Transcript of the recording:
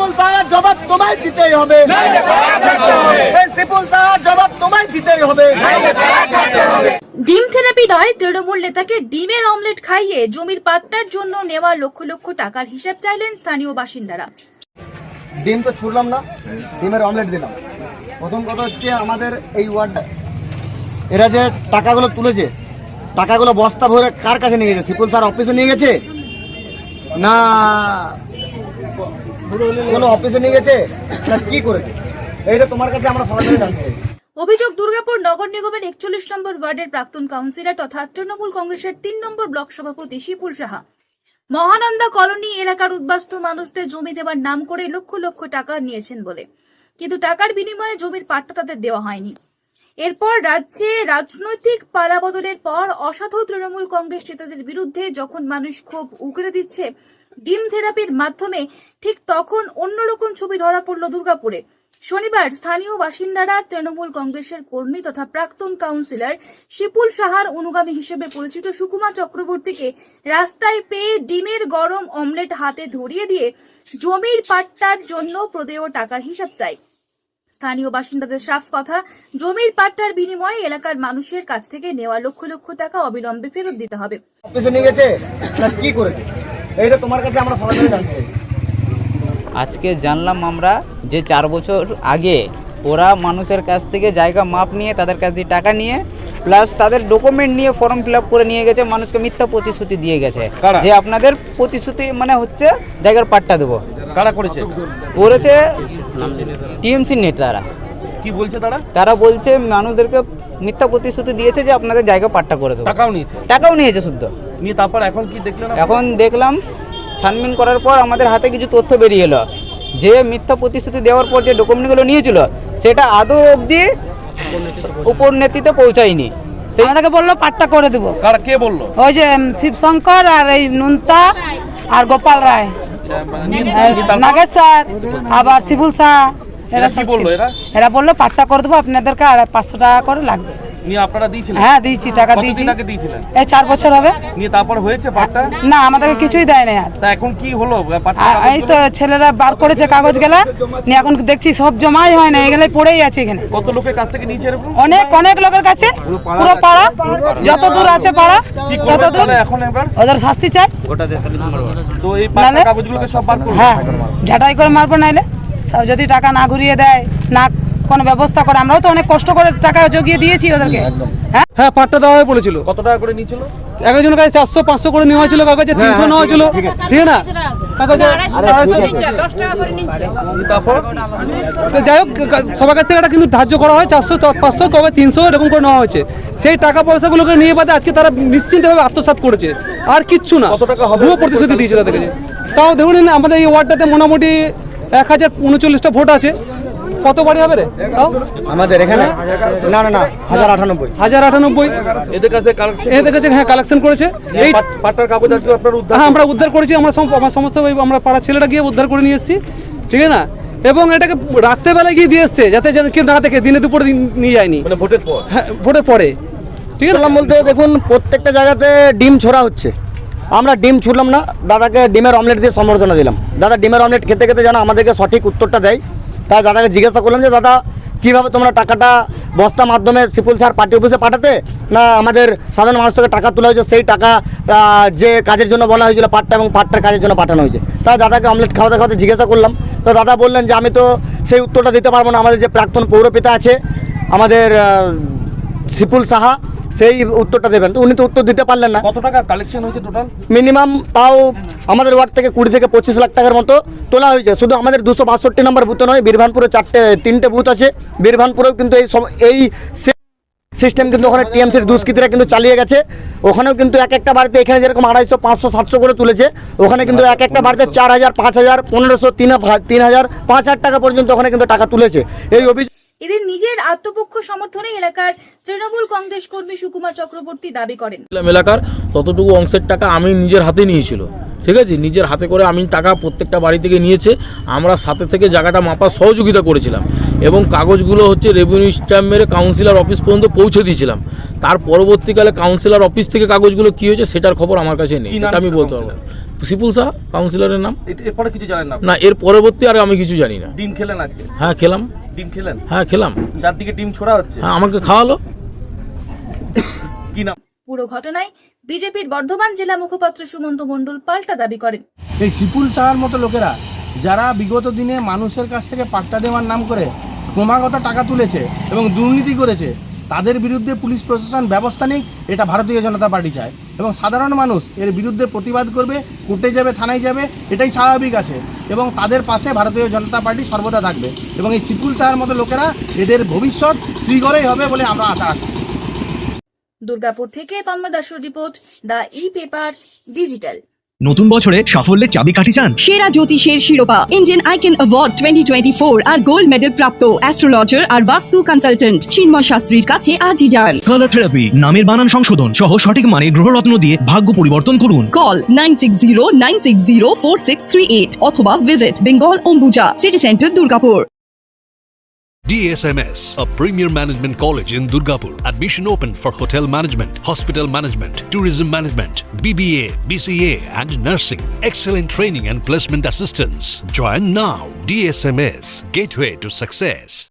সিপুল সাহার জবাব তোমায় দিতেই হবে, সিপুল সাহার জবাব তোমায় দিতেই হবে। ডিম থেরাপি নয়, তৃণমূল নেতাকে ডিমের অমলেট খাইয়ে জমির পাট্টার জন্য নেওয়া লক্ষ লক্ষ টাকার হিসাব চাইলেন স্থানীয় বাসিন্দারা। ডিম তো ছুড়লাম না, ডিমের অমলেট দিলাম। প্রথম কথা হচ্ছে আমাদের এই ওয়ার্ডটা এরা যে টাকাগুলো তুলেছে, টাকাগুলো বস্তা ভরে কার কাছে নিয়ে গেছে? সিপুল স্যার অফিসে নিয়ে গেছে না কোনো অফিসে নিয়ে গেছে না কি করেছে? এইটা তোমার কাছে আমরা সবাই জানতে চাই। অভিযোগ দুর্গাপুর নগর নিগমের 41 নম্বর ওয়ার্ডের প্রাক্তন কাউন্সিলর তথা তৃণমূল কংগ্রেসের 3 নম্বর ব্লক সভাপতি শিপুল সাহা মহানন্দা কলোনি এলাকার উদ্বাস্তু মানুষদের জমি দেওয়ার নাম করে লক্ষ লক্ষ টাকা নিয়েছেন বলে, কিন্তু টাকার বিনিময়ে জমির পাট্টা তাদের দেওয়া হয়নি। এরপর রাজ্যে রাজনৈতিক পালাবদলের পর অসাধু তৃণমূল কংগ্রেস নেতাদের বিরুদ্ধে যখন মানুষ ক্ষোভ উগরে দিচ্ছে ডিম থেরাপির মাধ্যমে, ঠিক তখন অন্যরকম ছবি ধরা পড়ল দুর্গাপুরে। শনিবার স্থানীয় বাসিন্দারা তৃণমূল কংগ্রেসের কর্মী তথা প্রাক্তন কাউন্সিলর শিপুল সাহার অনুগামী হিসেবে পরিচিত সুকুমার চক্রবর্তীকে রাস্তায় পেয়ে ডিমের গরম অমলেট হাতে ধরিয়ে দিয়ে জমির পাট্টার জন্য প্রদেয় টাকার হিসাব চায়। স্থানীয় বাসিন্দাদের সাফ কথা, জমির পাট্টার বিনিময়ে এলাকার মানুষের কাছ থেকে নেওয়া লক্ষ লক্ষ টাকা অবিলম্বে ফেরত দিতে হবে। অফিসে নিয়ে গেছে না কি করেছে? এইটা তোমার কাছে আমরা সবাই জানতে চাই। আজকে জানলাম আমরা যে 4 বছর আগে ওরা মানুষের কাছ থেকে জায়গা মাপ নিয়ে তাদের কাছ থেকে টাকা নিয়ে প্লাস তাদের ডকুমেন্ট নিয়ে ফর্ম ফিল আপ করে নিয়ে গেছে, মানুষকে মিথ্যা প্রতিশ্রুতি দিয়ে গেছে যে আপনাদের প্রতিশ্রুতি মানে হচ্ছে জায়গার পাট্টা দেবো। কারা করেছে? করেছে টিএমসি নেতারা। কি বলছে তারা? তারা বলছে মানুষদেরকে মিথ্যা প্রতিশ্রুতি দিয়েছে যে আপনাদের জায়গা পাট্টা করে দেবো। টাকাও নিয়েছে শুদ্ধ নিয়ে তারপর এখন কি দেখলেন? এখন দেখলাম ছানবিন করার পর আমাদের হাতে কিছু তথ্য বেরিয়ে এলো যে মিথ্যা প্রতিশ্রুতি দেওয়ার পর যে ডকুমেন্টগুলো নিয়েছিল সেটা আদৌ অবধি উপর নেতৃত্বে পৌঁছায়নি। আমাদেরকে বললো পাট্টা করে দেবো। কারা কে বললো? ওই যে শিবশঙ্কর আর এই নুনতা আর গোপাল রায়, নাগেশ স্যার, আবার শিবুল শাহ, এরা বললো পাট্টা করে দেবো আপনাদেরকে, আর 500 টাকা করে লাগবে। নিয়ে আপনারা দিয়েছিলেন? হ্যাঁ দিয়েছি, টাকা দিয়েছি। এই 4 বছর হবে। নিয়ে তারপর হয়েছে পাট্টা? না, আমাদেরকে কিছুই দেয় না। আর তা এখন কি হলো? এই তো ছেলেরা বার করেছে কাগজ গেলা নিয়ে, এখন দেখছি সব জমাই হয় না, এগুলাই পড়েই আছে এখানে। কত লোকের কাছ থেকে নিয়েছে এরকম? অনেক লোকের কাছে, পুরো পাড়া, যত দূর আছে পাড়া তত দূর। এখন এবার ওদের শাস্তি চাই। তো এই পাট্টা কাগজগুলোকে সব বার করবে? হ্যাঁ, ঝাঁটাই করে মারবো, নাইলে যদি টাকা না ঘুরিয়ে দেয়, না কোনো ব্যবস্থা করে। আমরাও তো অনেক কষ্ট করে টাকা জগিয়ে দিয়েছি ওদেরকে। হ্যাঁ, পাট্টা দেওয়া হয়ে পড়েছিল। কত টাকা করে নিয়েছিল? একজনের কাছে 400-500 করে নেওয়া হয়েছিল, কাগজে 300 নেওয়া হয়েছিল, ঠিক না? কাগজে 10 টাকা করে নিচ্ছে। তারপর তো যাই হোক, সবার কাছ থেকে এটা কিন্তু ধার্য করা হয় 400-500, কবে 300 এরকম করে নেওয়া হয়েছে। সেই টাকা পয়সাগুলোকে নিয়ে বাদে আজকে তারা নিশ্চিন্তভাবে আত্মসাৎ করেছে, আর কিচ্ছু না। কত টাকা হবে? ভুয়ো প্রতিশ্রুতি দিয়েছে তাদের কাছে। তাও দেখুন, আমাদের এই ওয়ার্ডটাতে মোটামুটি 1039টা ভোট আছে। কত বাড়ি হবে রে আমাদের এখানে? না 1098 এদের কাছে হ্যাঁ, কালেকশন করেছে। এই পাট্টার কাগজ আজকে আপনারা উদ্ধার? হ্যাঁ, আমরা উদ্ধার করেছি। আমার সমস্ত আমরা পাড়ার ছেলেটা গিয়ে উদ্ধার করে নিয়ে এসেছি, ঠিক আছে না? এবং এটাকে রাত্রেবেলায় গিয়ে দিয়ে এসছে, যাতে যেন কেউ না দেখে, দিনে দুপুরে নিয়ে যায়নি। মানে ভোটের পর? হ্যাঁ, ভোটের পরে, ঠিক আছে। বলতে দেখুন, প্রত্যেকটা জায়গাতে ডিম ছোড়া হচ্ছে। আমরা ডিম ছুড়লাম না, দাদাকে ডিমের অমলেট দিয়ে সম্বর্ধনা দিলাম। দাদা ডিমের অমলেট খেতে খেতে যেন আমাদেরকে সঠিক উত্তরটা দেয়, তাই দাদাকে জিজ্ঞাসা করলাম যে দাদা কীভাবে তোমরা টাকাটা বস্তা মাধ্যমে সিপুল স্যার পার্টি অফিসে পাঠাতে, না আমাদের সাধারণ মানুষ থেকে টাকা তোলা হয়েছে, সেই টাকা যে কাজের জন্য বলা হয়েছিল পাট্টা এবং পাট্টার কাজের জন্য পাঠানো হয়েছে। তাই দাদাকে অমলেট খাওয়াতে খাওয়াতে জিজ্ঞাসা করলাম, তো দাদা বললেন যে আমি তো সেই উত্তরটা দিতে পারবো না, আমাদের যে প্রাক্তন পৌরপিতা আছে আমাদের শিপুল সাহা, সেই উত্তরটা দেবেন। তো উনি তো উত্তর দিতে পারলেন না। কত টাকা কালেকশন হয়েছে টোটাল? মিনিমাম তাও আমাদের ওয়ার্ড থেকে 20 থেকে 25 লাখ টাকার মতো তোলা হয়েছে। শুধু আমাদের 262 নম্বর বুথে নয়, বীরভানপুরে 3টে বুথ আছে। বীরভানপুরেও কিন্তু এই সিস্টেম কিন্তু ওখানে টিএমসির দুষ্কৃতীরা কিন্তু চালিয়ে গেছে। ওখানেও কিন্তু এক একটা বাড়িতে, এখানে যেরকম 250, 500, 700 করে তুলেছে, ওখানে কিন্তু এক একটা বাড়িতে 4000, 5000, 1500, 3000, 5000 টাকা পর্যন্ত ওখানে কিন্তু টাকা তুলেছে। এই অভিযোগ এদিন নিজের আত্মপক্ষ সমর্থনে এলাকার তৃণমূল কংগ্রেস কর্মী সুকুমার চক্রবর্তী দাবি করেন, এলাকার ততটুকু অংশের টাকা আমি নিজের হাতে নিয়েছিল, ঠিক আছে, নিজের হাতে করে আমি টাকা প্রত্যেকটা বাড়ি থেকে নিয়েছে। আমরা সাথে থেকে জায়গাটা মাপার সহযোগিতা করেছিলাম এবং কাগজগুলো হচ্ছে রেভিনিউ স্ট্যাম্প মেরে কাউন্সিলর অফিস পর্যন্ত পৌঁছে দিয়েছিলাম। তার পরবর্তীকালে কাউন্সিলর অফিস থেকে কাগজগুলো কী হয়েছে সেটার খবর আমার কাছে নেই, সেটা আমি বলতে পারবো। সিপুল শাহ কাউন্সিলরের নাম। এরপরে কিছু জানেন না? না, এর পরবর্তী আর আমি কিছু জানি না। ডিম খেলেন আজকে? হ্যাঁ খেলাম। ডিম খেলেন? হ্যাঁ খেলাম। যার দিকে ডিম ছোড়া হচ্ছে হ্যাঁ আমাকে খাওয়ালো। কি নাম? পুরো ঘটনায় বিজেপির বর্ধমান জেলা মুখপাত্র সুমন্ত মণ্ডল পাল্টা দাবি করেন। এই সিপুল সাহার মতো লোকেরা যারা বিগত দিনে মানুষের কাছ থেকে পাট্টা দেওয়ার নাম করে ক্রমাগত টাকা তুলেছে এবং দুর্নীতি করেছে, তাদের বিরুদ্ধে পুলিশ প্রশাসন ব্যবস্থা নিক, এটা ভারতীয় জনতা পার্টি চায়। এবং সাধারণ মানুষ এর বিরুদ্ধে প্রতিবাদ করবে, কোর্টে যাবে, থানায় যাবে, এটাই স্বাভাবিক আছে। এবং তাদের পাশে ভারতীয় জনতা পার্টি সর্বদা থাকবে। এবং এই সিপুল সাহার মতো লোকেরা এদের ভবিষ্যৎ শ্রীগড়েই হবে বলে আমরা আশা রাখি। দুর্গাপুর থেকে তন্ময় দাসের রিপোর্ট, দ্য ই-পেপার ডিজিটাল। নতুন বছরে সাফল্যের চাবিকাঠি চান? সেরা জ্যোতিষের শিরোপা ইন্ডিয়ান আইকন অ্যাওয়ার্ড 2024 আর গোল্ড মেডেল প্রাপ্ত অ্যাস্ট্রোলজার আর বাস্তু কনসালটেন্ট চিন্ময় শাস্ত্রীর কাছে আজই যান। কালার থেরাপি, নামের বানান সংশোধন সহ সঠিক মানে গ্রহরত্ন দিয়ে ভাগ্য পরিবর্তন করুন। কল 9609604638 অথবা visit Bengal Ambuja city centre Durgapur. DSMS, a premier management college in Durgapur. Admission open for hotel management, hospital management, tourism management, BBA, BCA and nursing. Excellent training and placement assistance. Join now. DSMS, gateway to success.